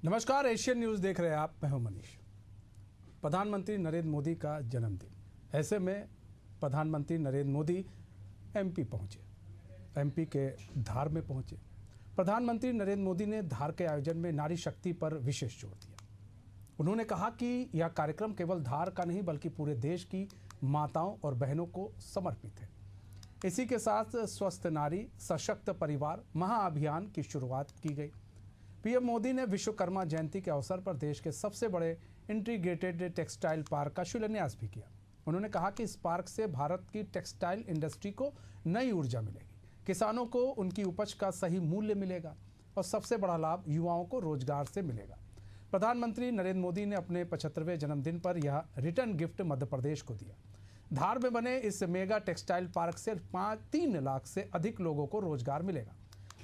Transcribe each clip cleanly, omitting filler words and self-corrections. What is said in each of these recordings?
नमस्कार, Asian news देख रहे हैं आप। मैं हूं मनीष। प्रधानमंत्री नरेंद्र मोदी का जन्मदिन, ऐसे में प्रधानमंत्री नरेंद्र मोदी एमपी पहुंचे। एमपी के धार में पहुंचे। प्रधानमंत्री नरेंद्र मोदी ने धार के आयोजन में नारी शक्ति पर विशेष जोर दिया। उन्होंने कहा कि यह कार्यक्रम केवल धार का नहीं बल्कि पूरे देश की माताओं और बहनों को समर्पित है। इसी के साथ स्वस्थ नारी सशक्त परिवार महाअभियान की शुरुआत की गई। पीएम मोदी ने विश्वकर्मा जयंती के अवसर पर देश के सबसे बड़े इंटीग्रेटेड टेक्सटाइल पार्क का शिलान्यास भी किया। उन्होंने कहा कि इस पार्क से भारत की टेक्सटाइल इंडस्ट्री को नई ऊर्जा मिलेगी, किसानों को उनकी उपज का सही मूल्य मिलेगा और सबसे बड़ा लाभ युवाओं को रोजगार से मिलेगा। प्रधानमंत्री नरेंद्र मोदी ने अपने 75वें जन्मदिन पर यह रिटर्न गिफ्ट मध्य प्रदेश को दिया। धार में बने इस मेगा टेक्सटाइल पार्क से 3 लाख से अधिक लोगों को रोजगार मिलेगा।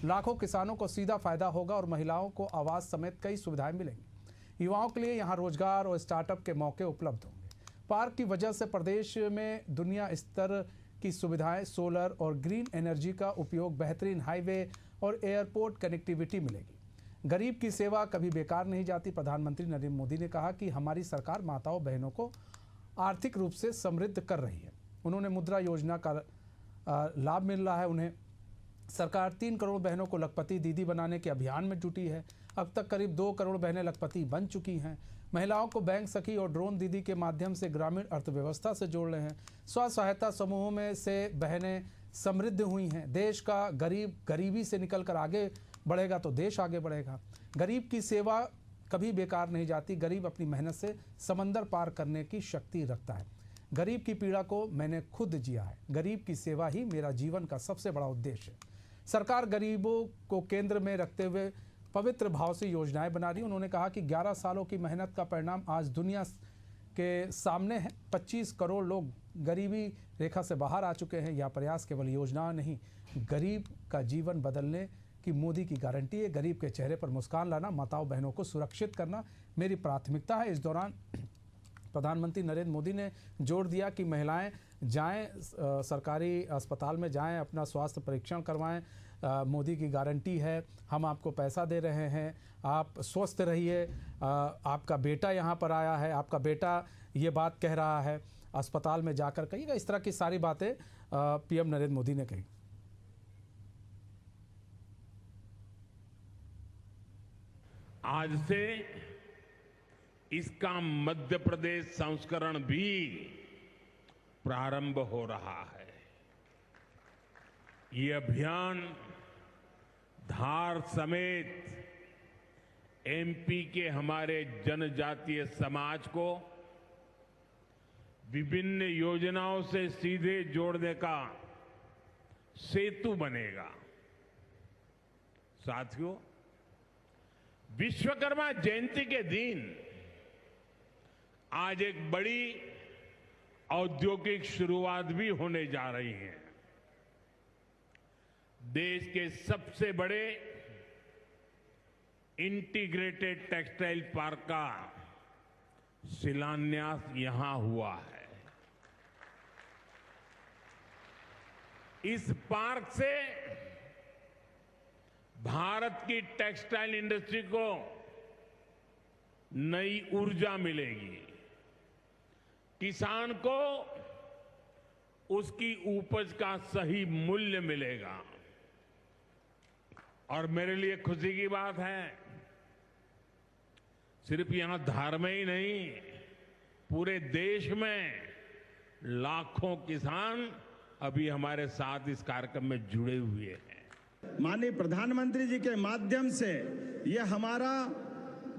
लाखों किसानों को सीधा फायदा होगा और महिलाओं को आवास समेत कई सुविधाएं मिलेंगी। युवाओं के लिए यहां रोजगार और स्टार्टअप के मौके उपलब्ध होंगे। पार्क की वजह से प्रदेश में दुनिया स्तर की सुविधाएं, सोलर और ग्रीन एनर्जी का उपयोग, बेहतरीन हाईवे और एयरपोर्ट कनेक्टिविटी मिलेगी। गरीब की सेवा कभी बेकार नहीं जाती। प्रधानमंत्री नरेंद्र मोदी ने कहा कि हमारी सरकार माताओं बहनों को आर्थिक रूप से समृद्ध कर रही है। उन्होंने मुद्रा योजना का लाभ मिल रहा है। उन्हें सरकार 3 करोड़ बहनों को लखपति दीदी बनाने के अभियान में जुटी है। अब तक करीब 2 करोड़ बहनें लखपति बन चुकी हैं। महिलाओं को बैंक सखी और ड्रोन दीदी के माध्यम से ग्रामीण अर्थव्यवस्था से जोड़ रहे हैं। स्व सहायता समूहों में से बहनें समृद्ध हुई हैं। देश का गरीब गरीबी से निकलकर आगे बढ़ेगा तो देश आगे बढ़ेगा। गरीब की सेवा कभी बेकार नहीं जाती। गरीब अपनी मेहनत से समंदर पार करने की शक्ति रखता है। गरीब की पीड़ा को मैंने खुद जिया है। गरीब की सेवा ही मेरा जीवन का सबसे बड़ा उद्देश्य है। सरकार गरीबों को केंद्र में रखते हुए पवित्र भाव से योजनाएं बना रही है। उन्होंने कहा कि 11 सालों की मेहनत का परिणाम आज दुनिया के सामने है। 25 करोड़ लोग गरीबी रेखा से बाहर आ चुके हैं। यह प्रयास केवल योजना नहीं, गरीब का जीवन बदलने की मोदी की गारंटी है। गरीब के चेहरे पर मुस्कान लाना, माताओं बहनों को सुरक्षित करना मेरी प्राथमिकता है। इस दौरान प्रधानमंत्री नरेंद्र मोदी ने जोर दिया कि महिलाएं जाएं, सरकारी अस्पताल में जाएं, अपना स्वास्थ्य परीक्षण करवाएं। मोदी की गारंटी है, हम आपको पैसा दे रहे हैं, आप स्वस्थ रहिए। आपका बेटा यहाँ पर आया है, आपका बेटा ये बात कह रहा है, अस्पताल में जाकर कहिएगा। इस तरह की सारी बातें पीएम नरेंद्र मोदी ने कही। आज से इसका मध्य प्रदेश संस्करण भी प्रारंभ हो रहा है। ये अभियान धार समेत एमपी के हमारे जनजातीय समाज को विभिन्न योजनाओं से सीधे जोड़ने का सेतु बनेगा। साथियों, विश्वकर्मा जयंती के दिन आज एक बड़ी औद्योगिक शुरुआत भी होने जा रही है। देश के सबसे बड़े इंटीग्रेटेड टेक्सटाइल पार्क का शिलान्यास यहां हुआ है। इस पार्क से भारत की टेक्सटाइल इंडस्ट्री को नई ऊर्जा मिलेगी। किसान को उसकी उपज का सही मूल्य मिलेगा। और मेरे लिए खुशी की बात है, सिर्फ यहां धार में ही नहीं, पूरे देश में लाखों किसान अभी हमारे साथ इस कार्यक्रम में जुड़े हुए हैं। माननीय प्रधानमंत्री जी के माध्यम से यह हमारा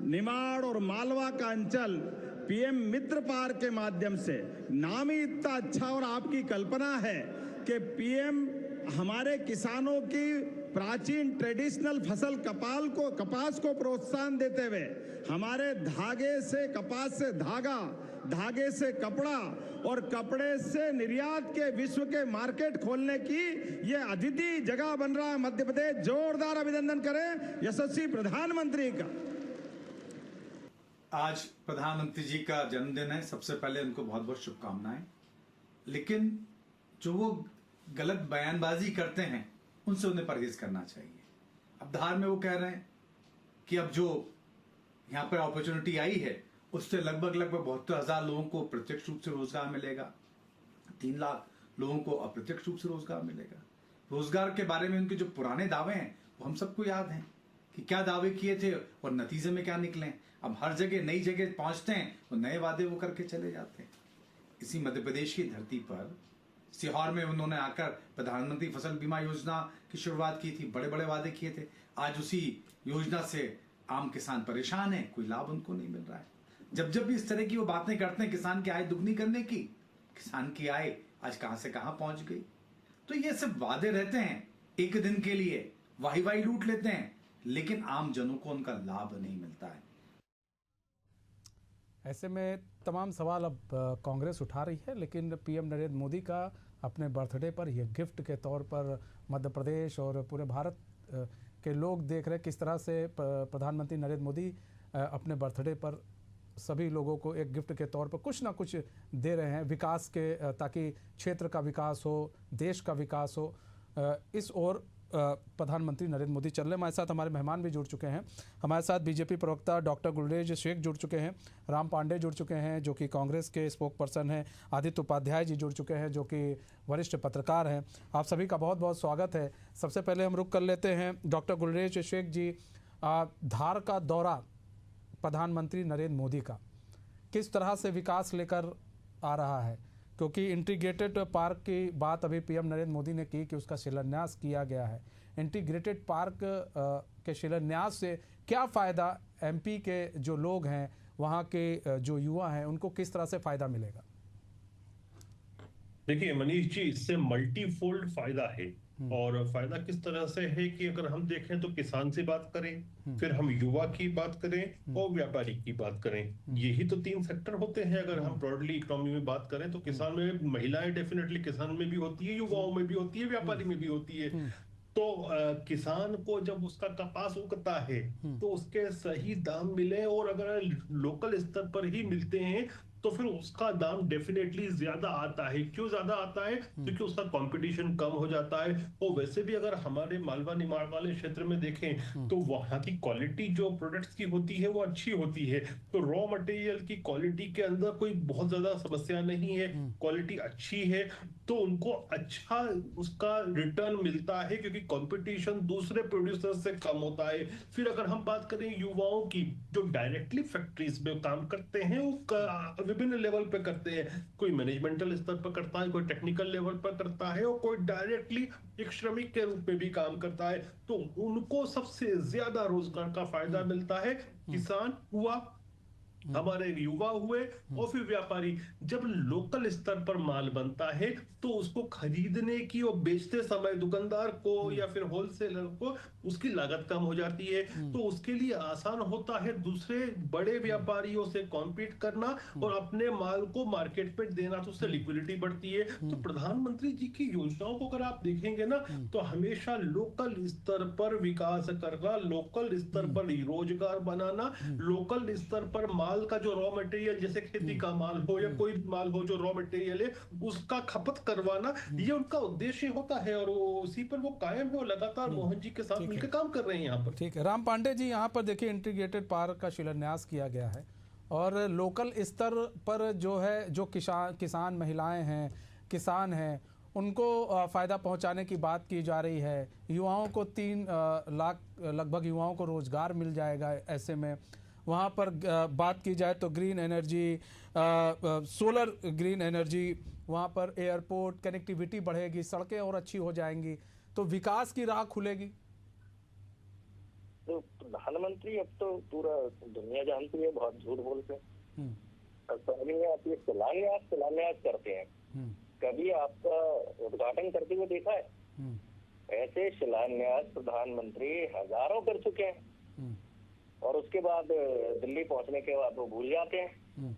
निमाड़ और मालवा का अंचल पीएम मित्र पार्क के माध्यम से, नाम ही इतना अच्छा और आपकी कल्पना है कि पीएम हमारे किसानों की प्राचीन ट्रेडिशनल फसल कपास को प्रोत्साहन देते हुए हमारे धागे से, कपास से धागा, धागे से कपड़ा और कपड़े से निर्यात के विश्व के मार्केट खोलने की ये अद्वितीय जगह बन रहा है मध्य प्रदेश। जोरदार अभिनंदन करें यशस्वी प्रधानमंत्री का। आज प्रधानमंत्री जी का जन्मदिन है। सबसे पहले उनको बहुत बहुत शुभकामनाएं। लेकिन जो वो गलत बयानबाजी करते हैं उनसे उन्हें परहेज करना चाहिए। अब धार में वो कह रहे हैं कि अब जो यहाँ पर अपॉर्चुनिटी आई है, उससे लगभग 72,000 लोगों को प्रत्यक्ष रूप से रोजगार मिलेगा, 3 लाख लोगों को अप्रत्यक्ष रूप से रोजगार मिलेगा। रोजगार के बारे में उनके जो पुराने दावे हैं वो हम सबको याद हैं कि क्या दावे किए थे और नतीजे में क्या निकले। अब हर जगह नई जगह पहुंचते हैं और नए वादे वो करके चले जाते हैं। इसी मध्य प्रदेश की धरती पर सीहोर में उन्होंने आकर प्रधानमंत्री फसल बीमा योजना की शुरुआत की थी, बड़े बड़े वादे किए थे। आज उसी योजना से आम किसान परेशान है, कोई लाभ उनको नहीं मिल रहा है। जब जब भी इस तरह की वो बातें करते हैं किसान की आय दुगनी करने की, किसान की आय आज कहां से कहां पहुंच गई। तो ये सब वादे रहते हैं, एक दिन के लिए वाही वाही लूट लेते हैं, लेकिन आम जनों को उनका लाभ नहीं मिलता है। ऐसे में तमाम सवाल अब कांग्रेस उठा रही है, लेकिन पीएम नरेंद्र मोदी का अपने बर्थडे पर यह गिफ्ट के तौर पर मध्य प्रदेश और पूरे भारत के लोग देख रहे हैं किस तरह से प्रधानमंत्री नरेंद्र मोदी अपने बर्थडे पर सभी लोगों को एक गिफ्ट के तौर पर कुछ ना कुछ दे रहे हैं विकास के, ताकि क्षेत्र का विकास हो, देश का विकास हो। इस ओर प्रधानमंत्री नरेंद्र मोदी चल रहे। हमारे साथ हमारे मेहमान भी जुड़ चुके हैं। हमारे साथ बीजेपी प्रवक्ता डॉक्टर गुलरेज शेख जुड़ चुके हैं, राम पांडे जुड़ चुके हैं जो कि कांग्रेस के स्पोक पर्सन हैं, आदित्य उपाध्याय जी जुड़ चुके हैं जो कि वरिष्ठ पत्रकार हैं। आप सभी का बहुत बहुत स्वागत है। सबसे पहले हम रुख कर लेते हैं डॉक्टर गुलरेज शेख जी, धार का दौरा प्रधानमंत्री नरेंद्र मोदी का किस तरह से विकास लेकर आ रहा है, क्योंकि इंटीग्रेटेड पार्क की बात अभी पीएम नरेंद्र मोदी ने की कि उसका शिलान्यास किया गया है। इंटीग्रेटेड पार्क के शिलान्यास से क्या फ़ायदा एमपी के जो लोग हैं, वहाँ के जो युवा हैं, उनको किस तरह से फ़ायदा मिलेगा? देखिए मनीष जी, इससे मल्टीफोल्ड फायदा है। और फायदा किस तरह से है कि अगर हम देखें तो किसान से बात करें, फिर हम युवा की बात करें और व्यापारी की बात करें, यही तो 3 सेक्टर होते हैं। अगर हम ब्रॉडली इकोनॉमी में बात करें तो किसान में महिलाएं डेफिनेटली किसान में भी होती है, युवाओं में भी होती है, व्यापारी में भी होती है। तो किसान को जब उसका कपास उगता है तो उसके सही दाम मिले, और अगर लोकल स्तर पर ही मिलते हैं तो फिर उसका दाम डेफिनेटली ज्यादा आता है। क्यों ज्यादा आता है? क्योंकि उसका कंपटीशन कम हो जाता है। और वैसे भी अगर हमारे मालवा निमाड़ वाले क्षेत्र में देखें तो वहां की क्वालिटी जो प्रोडक्ट्स की होती है वो अच्छी होती है। तो रॉ मटेरियल की क्वालिटी के अंदर कोई बहुत ज्यादा समस्या नहीं है, क्वालिटी अच्छी है, तो उनको अच्छा उसका रिटर्न मिलता है क्योंकि कंपटीशन दूसरे प्रोड्यूसर से कम होता है। फिर अगर हम बात करें युवाओं की, जो डायरेक्टली फैक्ट्रीज में काम करते हैं वो विभिन्न लेवल पे करते हैं, कोई मैनेजमेंटल स्तर पर करता है, कोई टेक्निकल लेवल पर करता है और कोई डायरेक्टली एक श्रमिक के रूप में भी काम करता है। तो उनको सबसे ज्यादा रोजगार का फायदा मिलता है। किसान हुआ, हमारे युवा हुए और फिर व्यापारी। जब लोकल स्तर पर माल बनता है तो उसको खरीदने की और बेचते समय दुकानदार को या फिर होलसेलर को उसकी लागत कम हो जाती है, तो उसके लिए आसान होता है दूसरे बड़े व्यापारियों से कॉम्पीट करना और अपने माल को मार्केट पे देना, तो उससे लिक्विडिटी बढ़ती है। तो प्रधानमंत्री जी की योजनाओं को अगर आप देखेंगे ना तो हमेशा लोकल स्तर पर विकास करना, लोकल स्तर पर रोजगार बनाना, लोकल स्तर पर माल का जो रॉ मटेरियल, जैसे खेती का माल हो या कोई माल हो जो रॉ मटेरियल है उसका खपत करवाना, ये उनका उद्देश्य होता है और उसी पर वो कायम है और लगातार मोहन जी के साथ मिलकर काम कर रहे हैं यहाँ पर। ठीक है राम पांडे जी, यहाँ पर देखिए इंटीग्रेटेड पार्क का शिलान्यास किया गया है और लोकल स्तर पर जो है, जो किसान महिलाएं हैं, किसान हैं, उनको फ़ायदा पहुंचाने की बात की जा रही है। युवाओं को 3 लाख लगभग युवाओं को रोज़गार मिल जाएगा। ऐसे में वहाँ पर बात की जाए तो green energy, solar green energy, वहाँ पर एयरपोर्ट कनेक्टिविटी बढ़ेगी, सड़कें और अच्छी हो जाएंगी, तो विकास की राह खुलेगी। तो प्रधानमंत्री अब तो पूरा दुनिया जानती है बहुत झूठ बोलते हैं। पहले आप ये शिलान्यास करते हैं, कभी आपका उद्घाटन करते हुए देखा है? ऐसे शिलान्यास प्रधानमंत्री हजारों कर चुके हैं और उसके बाद दिल्ली पहुंचने के बाद वो भूल जाते हैं।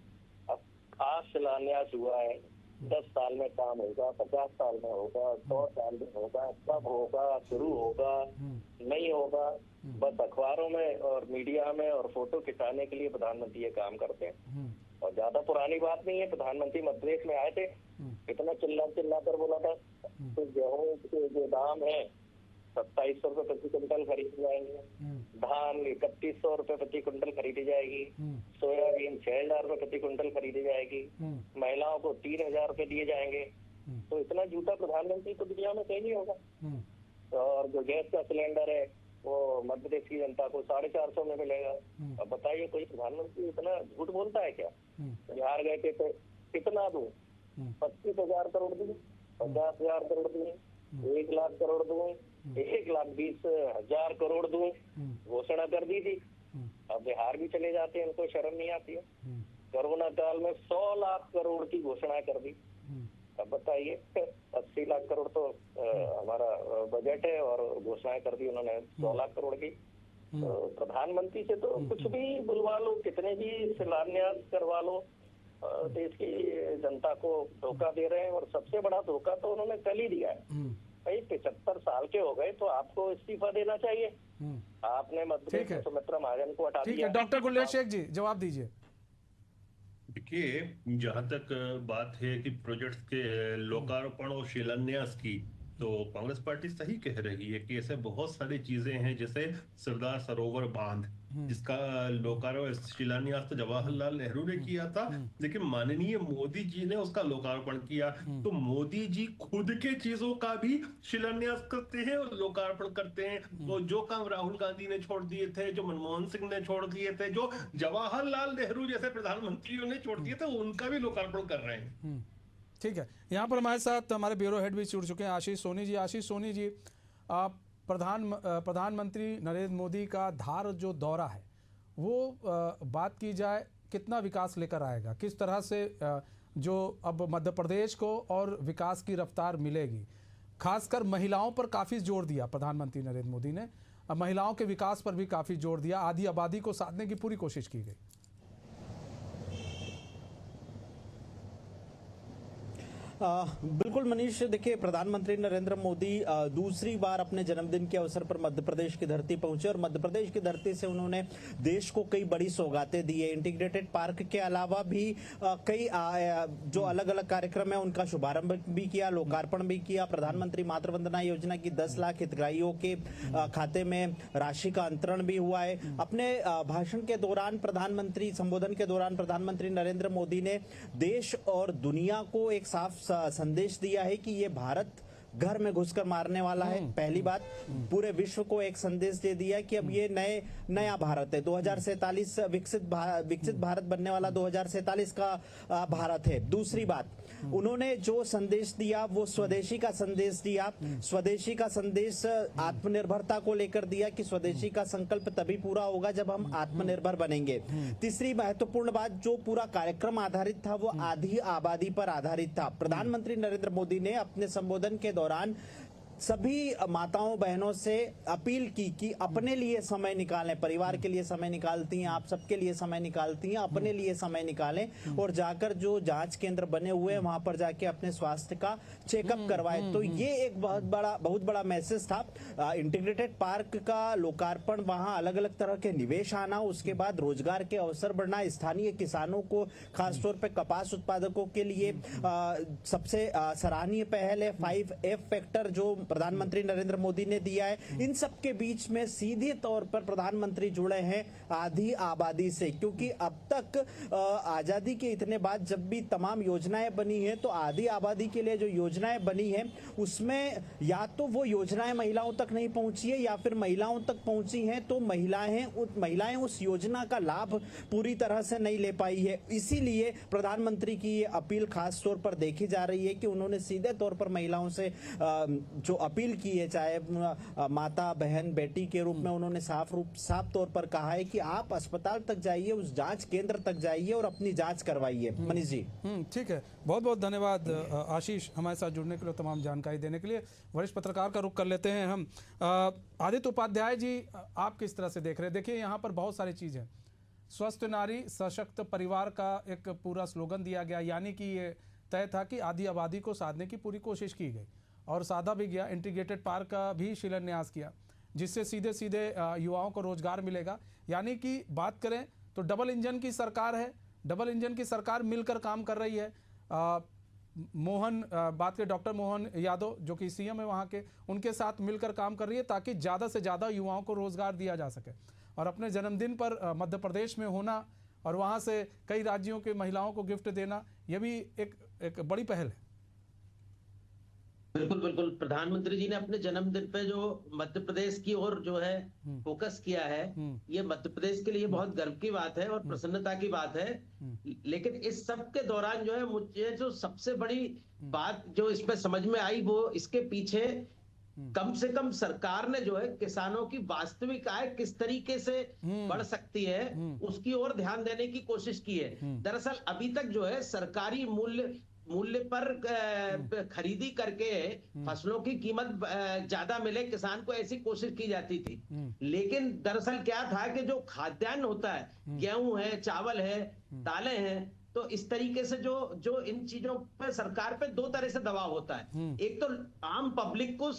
अब आज शिलान्यास हुआ है, 10 साल में काम होगा, 50 साल में होगा, 100 साल में होगा, कब होगा, शुरू होगा, नहीं होगा, बस अखबारों में और मीडिया में और फोटो खिंचाने के लिए प्रधानमंत्री ये काम करते हैं। और ज्यादा पुरानी बात नहीं है, प्रधानमंत्री मध्य प्रदेश में आए थे, इतना चिल्ला कर बोला था तो गेहूं के जो दाम है 2700 रुपए प्रति क्विंटल खरीदे जाएंगे, धान 3100 रुपए प्रति क्विंटल खरीदी जाएगी, सोयाबीन 6000 रुपए प्रति क्विंटल खरीदी जाएगी, महिलाओं को 3000 रुपए दिए जाएंगे। तो इतना जूता प्रधानमंत्री तो दुनिया में कहीं नहीं होगा। और जो गैस का सिलेंडर है वो मध्य प्रदेश की जनता को 450 में मिलेगा। अब बताइए कोई प्रधानमंत्री इतना झूठ बोलता है क्या? बिहार गए थे तो कितना दूं, 25,000 करोड़ दूं, 50,000 करोड़ दूं, 1 लाख करोड़ दूं, 1,20,000 करोड़ दूं, घोषणा कर दी थी। अब बिहार भी चले जाते हैं, उनको शर्म नहीं आती है। कोरोना काल में 100 लाख करोड़ की घोषणा कर दी। अब बताइए 80 लाख करोड़ तो हमारा बजट है और घोषणाएं कर दी उन्होंने 100 लाख करोड़ की। तो प्रधानमंत्री से तो कुछ भी बुलवा लो, कितने भी शिलान्यास करवा लो, देश की जनता को धोखा दे रहे हैं। और सबसे बड़ा धोखा तो उन्होंने कल ही दिया है। भाई 75 साल के हो गए तो आपको इस्तीफा देना चाहिए। आपने मध्य प्रदेश में सुमित्रा महाजन को हटा दिया। डॉक्टर गुलेश शेख जी जवाब दीजिए। देखिए, जहां तक बात है कि प्रोजेक्ट्स के लोकार्पण और शिलान्यास की, तो कांग्रेस पार्टी सही कह रही है कि ऐसे बहुत सारी चीजें हैं, जैसे सरदार सरोवर बांध, जिसका लोकार्पण शिलान्यास तो जवाहरलाल नेहरू ने किया था, लेकिन माननीय मोदी जी ने उसका लोकार्पण किया। तो मोदी जी खुद के चीजों का भी शिलान्यास करते हैं और लोकार्पण करते हैं। तो जो काम राहुल गांधी ने छोड़ दिए थे, जो मनमोहन सिंह ने छोड़ दिए थे, जो जवाहरलाल नेहरू जैसे प्रधानमंत्रियों ने छोड़ दिए थे, उनका भी लोकार्पण कर रहे हैं। ठीक है, यहाँ पर हमारे साथ हमारे ब्यूरो हेड भी जुड़ चुके हैं, आशीष सोनी जी। आशीष सोनी जी, आप प्रधानमंत्री नरेंद्र मोदी का धार जो दौरा है वो बात की जाए कितना विकास लेकर आएगा, किस तरह से जो अब मध्य प्रदेश को और विकास की रफ्तार मिलेगी। खासकर महिलाओं पर काफ़ी जोर दिया प्रधानमंत्री नरेंद्र मोदी ने, महिलाओं के विकास पर भी काफ़ी जोर दिया, आधी आबादी को साधने की पूरी कोशिश की गई। बिल्कुल मनीष, देखिए प्रधानमंत्री नरेंद्र मोदी दूसरी बार अपने जन्मदिन के अवसर पर मध्य प्रदेश की धरती पहुंचे और मध्य प्रदेश की धरती से उन्होंने देश को कई बड़ी सौगातें दी है। इंटीग्रेटेड पार्क के अलावा भी कई जो अलग अलग कार्यक्रम है उनका शुभारंभ भी किया, लोकार्पण भी किया। प्रधानमंत्री मातृ वंदना योजना की 10 लाख हितग्राहियों के खाते में राशि का अंतरण भी हुआ है। अपने भाषण के दौरान संबोधन के दौरान प्रधानमंत्री नरेंद्र मोदी ने देश और दुनिया को एक साफ संदेश दिया है कि ये भारत घर में घुसकर मारने वाला है। पहली बात, पूरे विश्व को एक संदेश दे दिया कि अब ये नया भारत है, 2047 विकसित भारत बनने वाला 2047 का भारत है। दूसरी बात, उन्होंने जो संदेश दिया वो स्वदेशी का संदेश दिया। स्वदेशी का संदेश आत्मनिर्भरता को लेकर दिया कि स्वदेशी का संकल्प तभी पूरा होगा जब हम आत्मनिर्भर बनेंगे। तीसरी महत्वपूर्ण बात, जो पूरा कार्यक्रम आधारित था वो आधी आबादी पर आधारित था। प्रधानमंत्री नरेंद्र मोदी ने अपने संबोधन के दौरान सभी माताओं बहनों से अपील की कि अपने लिए समय निकालें, परिवार के लिए समय निकालती हैं, आप सबके लिए समय निकालती हैं, अपने लिए समय निकालें और जाकर जो जांच केंद्र बने हुए हैं वहां पर जाके अपने स्वास्थ्य का चेकअप करवाएं। तो ये एक बहुत बड़ा मैसेज था। इंटीग्रेटेड पार्क का लोकार्पण, वहां अलग अलग तरह के निवेश आना, उसके बाद रोजगार के अवसर बढ़ना, स्थानीय किसानों को खासतौर पर कपास उत्पादकों के लिए सबसे सराहनीय पहल है 5F फैक्टर जो प्रधानमंत्री नरेंद्र मोदी ने दिया है। इन सब के बीच में सीधे तौर पर प्रधानमंत्री जुड़े हैं आधी आबादी से, क्योंकि अब तक आजादी के इतने बाद जब भी तमाम योजनाएं बनी है तो आधी आबादी के लिए जो योजनाएं बनी है उसमें या तो वो योजनाएं महिलाओं तक नहीं पहुंची है या फिर महिलाओं तक पहुंची हैं तो महिलाएं उस योजना का लाभ पूरी तरह से नहीं ले पाई है। इसीलिए प्रधानमंत्री की ये अपील खास तौर पर देखी जा रही है कि उन्होंने सीधे तौर पर महिलाओं से जो अपील की है, चाहे माता बहन बेटी के रूप में, उन्होंने साफ तौर पर कहा है कि आप अस्पताल तक जाइए, उस जांच केंद्र तक जाइए और अपनी जांच करवाइए। मनीष जी, ठीक है, बहुत बहुत धन्यवाद आशीष हमारे साथ जुड़ने के लिए, तमाम जानकारी देने के लिए। वरिष्ठ पत्रकार का रुख कर लेते हैं हम। आदित्य उपाध्याय जी, आप किस तरह से देख रहे हैं? देखिए यहाँ पर बहुत सारी चीज़ है। स्वस्थ नारी सशक्त परिवार का एक पूरा स्लोगन दिया गया, यानी कि ये तय था कि आधी आबादी को साधने की पूरी कोशिश की गई और साधा भी गया। इंटीग्रेटेड पार्क का भी शिलान्यास किया जिससे सीधे सीधे युवाओं को रोजगार मिलेगा। यानी कि बात करें तो डबल इंजन की सरकार है, डबल इंजन की सरकार मिलकर काम कर रही है। मोहन बात के डॉक्टर मोहन यादव जो कि सीएम है वहाँ के, उनके साथ मिलकर काम कर रही है ताकि ज़्यादा से ज़्यादा युवाओं को रोज़गार दिया जा सके। और अपने जन्मदिन पर मध्य प्रदेश में होना और वहाँ से कई राज्यों के महिलाओं को गिफ्ट देना, यह भी एक बड़ी पहल है। बिल्कुल बिल्कुल, प्रधानमंत्री जी ने अपने जन्मदिन पे जो मध्य प्रदेश की ओर जो है फोकस किया है, ये मध्य प्रदेश के लिए बहुत गर्व की बात है और प्रसन्नता की बात है। लेकिन इस सब के दौरान जो है मुझे जो सबसे बड़ी बात जो इसमें समझ में आई वो इसके पीछे कम से कम सरकार ने जो है किसानों की वास्तविक आय किस तरीके से बढ़ सकती है उसकी ओर ध्यान देने की कोशिश की है। दरअसल अभी तक जो है सरकारी मूल्य पर खरीदी करके फसलों की कीमत ज्यादा मिले किसान को, ऐसी कोशिश की जाती थी। लेकिन दरअसल क्या था कि जो खाद्यान्न होता है, गेहूं है, चावल है, दालें हैं, तो इस तरीके से जो इन चीजों पे सरकार पे दो तरह से दबाव होता है। एक तो आम पब्लिक को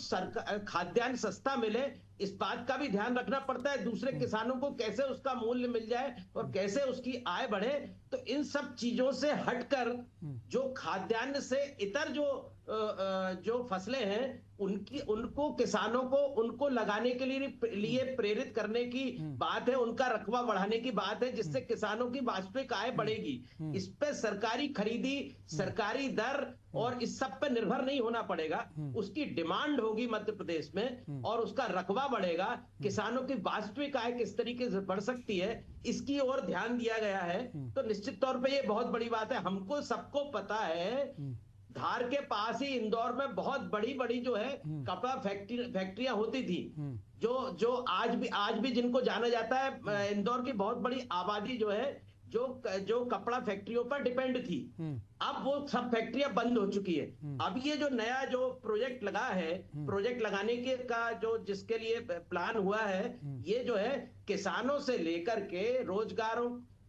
खाद्यान्न सस्ता मिले, इस बात का भी ध्यान रखना पड़ता है। दूसरे किसानों को कैसे उसका मूल्य मिल जाए और कैसे उसकी आय बढ़े। तो इन सब चीजों से हटकर जो खाद्यान्न से इतर जो फसलें हैं उनको किसानों को उनको लगाने के लिए प्रेरित करने की बात है, उनका रकबा बढ़ाने की बात है, जिससे किसानों की वास्तविक आय बढ़ेगी। इस पे सरकारी खरीदी, सरकारी दर और इस सब पे निर्भर नहीं होना पड़ेगा। उसकी डिमांड होगी मध्य प्रदेश में और उसका रकबा बढ़ेगा। किसानों की वास्तविक आय किस तरीके से बढ़ सकती है इसकी ओर ध्यान दिया गया है। तो निश्चित तौर पे ये बहुत बड़ी बात है। हमको सबको पता है धार के पास ही इंदौर में बहुत बड़ी जो है कपड़ा फैक्ट्रियां होती थी, जो आज भी जिनको जाना जाता है। इंदौर की बहुत बड़ी आबादी जो है जो कपड़ा फैक्ट्रियों पर डिपेंड थी। अब वो सब फैक्ट्रियां बंद हो चुकी है। अब ये जो नया जो प्रोजेक्ट लगा है, प्रोजेक्ट लगाने के का जो जिसके लिए प्लान हुआ है, ये जो है किसानों से लेकर के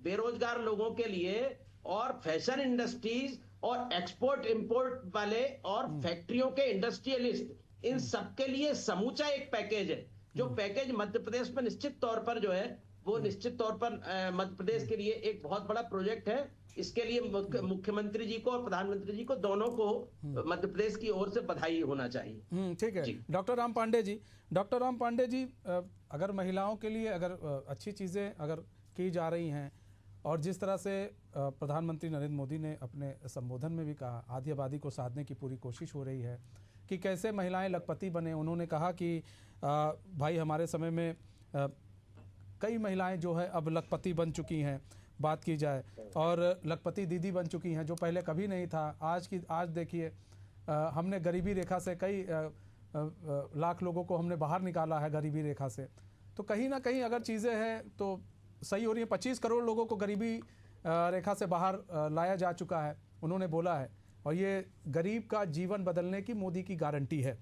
बेरोजगार लोगों के लिए और फैशन इंडस्ट्रीज और एक्सपोर्ट इंपोर्ट वाले और फैक्ट्रियों के इंडस्ट्रियलिस्ट, इन सबके लिए समूचा एक पैकेज है। जो पैकेज मध्य प्रदेश में निश्चित तौर पर जो है वो निश्चित तौर पर मध्य प्रदेश के लिए एक बहुत बड़ा प्रोजेक्ट है। इसके लिए मुख्यमंत्री जी को और प्रधानमंत्री जी को दोनों को मध्य प्रदेश की ओर से बधाई होना चाहिए। ठीक है। डॉक्टर राम पांडे जी, अगर महिलाओं के लिए अगर अच्छी चीज़ें अगर की जा रही हैं और जिस तरह से प्रधानमंत्री नरेंद्र मोदी ने अपने संबोधन में भी कहा, आधी आबादी को साधने की पूरी कोशिश हो रही है कि कैसे महिलाएं लखपति बने। उन्होंने कहा कि भाई हमारे समय में कई महिलाएं जो है अब लखपति बन चुकी हैं, बात की जाए, और लखपति दीदी बन चुकी हैं जो पहले कभी नहीं था। आज देखिए हमने गरीबी रेखा से कई लाख लोगों को हमने बाहर निकाला है गरीबी रेखा से। तो कहीं ना कहीं अगर चीज़ें हैं तो सही हो रही है। 25 करोड़ लोगों को गरीबी रेखा से बाहर लाया जा चुका है, उन्होंने बोला है, और ये गरीब का जीवन बदलने की मोदी की गारंटी है।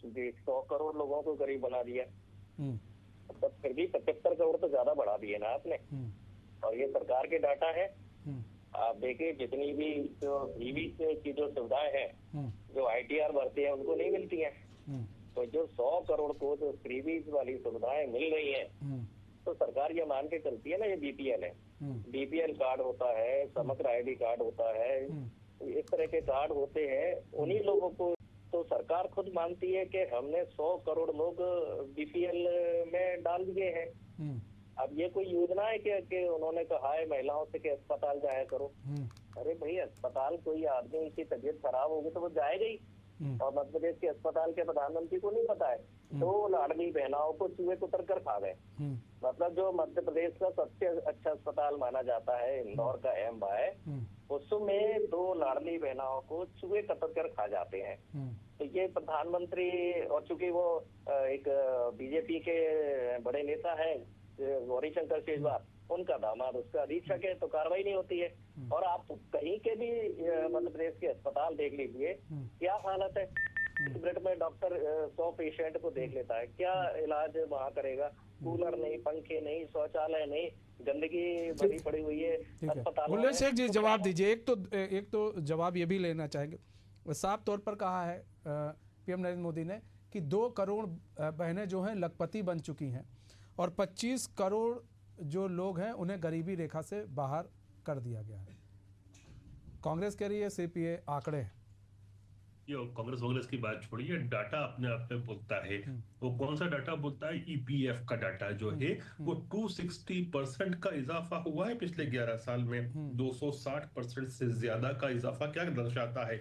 100 करोड़ लोगों को गरीब बना दिया, तो फिर भी 75 करोड़ तो ज्यादा बढ़ा दिए ना आपने। और ये सरकार के डाटा है। आप देखिए जितनी भी जो ईवी की जो सुविधाएं हैं, जो ITR भरते हैं उनको नहीं मिलती हैं। तो जो 100 करोड़ को जो फ्रीबीज वाली सुविधाएं मिल रही हैं, तो सरकार ये मान के चलती है ना, ये BPL है, BPL कार्ड होता है, समग्र ID कार्ड होता है, इस तरह के कार्ड होते हैं। उन्हीं लोगों को तो सरकार खुद मानती है कि हमने 100 करोड़ लोग BPL में डाल दिए हैं। अब ये कोई योजना है कि उन्होंने कहा है महिलाओं से कि अस्पताल जाया करो। अरे भाई, अस्पताल कोई आदमी की तबीयत खराब होगी तो वो जाएगा ही। और मध्य प्रदेश के अस्पताल के प्रधानमंत्री को नहीं पता है, 2 लाडली बहनाओं को चूहे कुतर कर खा गए। मतलब जो मध्य प्रदेश का सबसे अच्छा अस्पताल माना जाता है इंदौर का MY, उसमें 2 लाडली बहनाओं को चूहे कतर कर खा जाते हैं। तो ये प्रधानमंत्री, और चूंकि वो एक BJP के बड़े नेता है गौरीशंकर शेजवार, उनका दामाद उसका अधीक्षक है, तो कार्रवाई नहीं होती है। और आप कहीं के भी मध्य प्रदेश के अस्पताल देख लीजिए, क्या हालत है। 1 मिनट में डॉक्टर 100 पेशेंट को देख लेता है, क्या इलाज वहाँ करेगा। कूलर नहीं, पंखे नहीं, शौचालय नहीं, गंदगी भरी पड़ी हुई है अस्पतालों में। शेख जी जवाब दीजिए। एक तो जवाब ये भी लेना चाहेंगे। साफ तौर पर कहा है PM नरेंद्र मोदी ने कि 2 करोड़ बहनें जो हैं लखपति बन चुकी हैं और 25 करोड़ जो लोग हैं उन्हें गरीबी रेखा से बाहर कर दिया गया है। कांग्रेस कह रही है सीपीए आंकड़े हैं। ये कांग्रेस की बात छोड़िए, डाटा अपने आप में बोलता है। वो कौन सा डाटा बोलता है? ईपीएफ का डाटा जो है वो 260% का इजाफा हुआ है पिछले 11 साल में। 260% से ज्यादा का इजाफा क्या दर्शाता है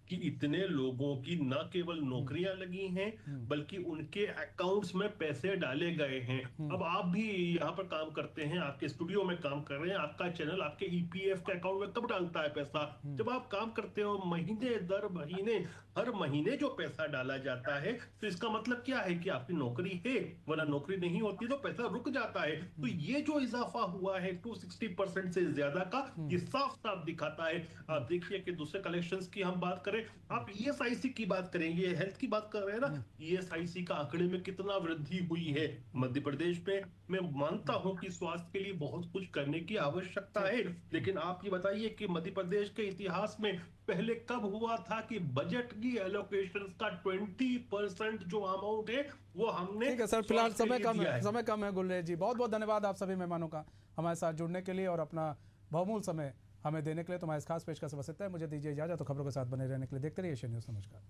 कि इतने लोगों की न केवल नौकरियां लगी हैं बल्कि उनके अकाउंट्स में पैसे डाले गए हैं। अब आप भी यहाँ पर काम करते हैं, आपके स्टूडियो में काम कर रहे हैं, आपका चैनल आपके ईपीएफ के अकाउंट में कब डालता है पैसा? जब आप काम करते हो, महीने दर महीने हर महीने जो पैसा डाला जाता है, तो इसका मतलब क्या है कि आपकी नौकरी है, वरना नौकरी नहीं होती तो पैसा रुक जाता है। तो ये जो इजाफा हुआ है 260% से ज्यादा का, ये साफ साफ दिखाता है। आप देखिए कि दूसरे कलेक्शंस की हम बात करें, आप ईएसआईसी की बात करें, ये हेल्थ की बात कर रहे हैं ना, ईएसआईसी का आंकड़े में कितना वृद्धि हुई है मध्य प्रदेश में। मैं मानता हूं कि स्वास्थ्य के लिए बहुत कुछ करने की आवश्यकता है, लेकिन आप ये बताइए कि मध्य प्रदेश के इतिहास में पहले कब हुआ था कि बजट की एलोकेशन का 20% जो अमाउंट है वो हमने। ठीक है सर, फिलहाल समय कम है। गुलरेज जी, बहुत बहुत धन्यवाद आप सभी मेहमानों का हमारे साथ जुड़ने के लिए और अपना बहुमूल्य समय हमें देने के लिए। तुम्हारे इस खास पेशकश से बस इतना है। मुझे दीजिए इजाजत। तो खबरों के साथ बने रहने के लिए देखते रहिए एशियन न्यूज़। नमस्कार।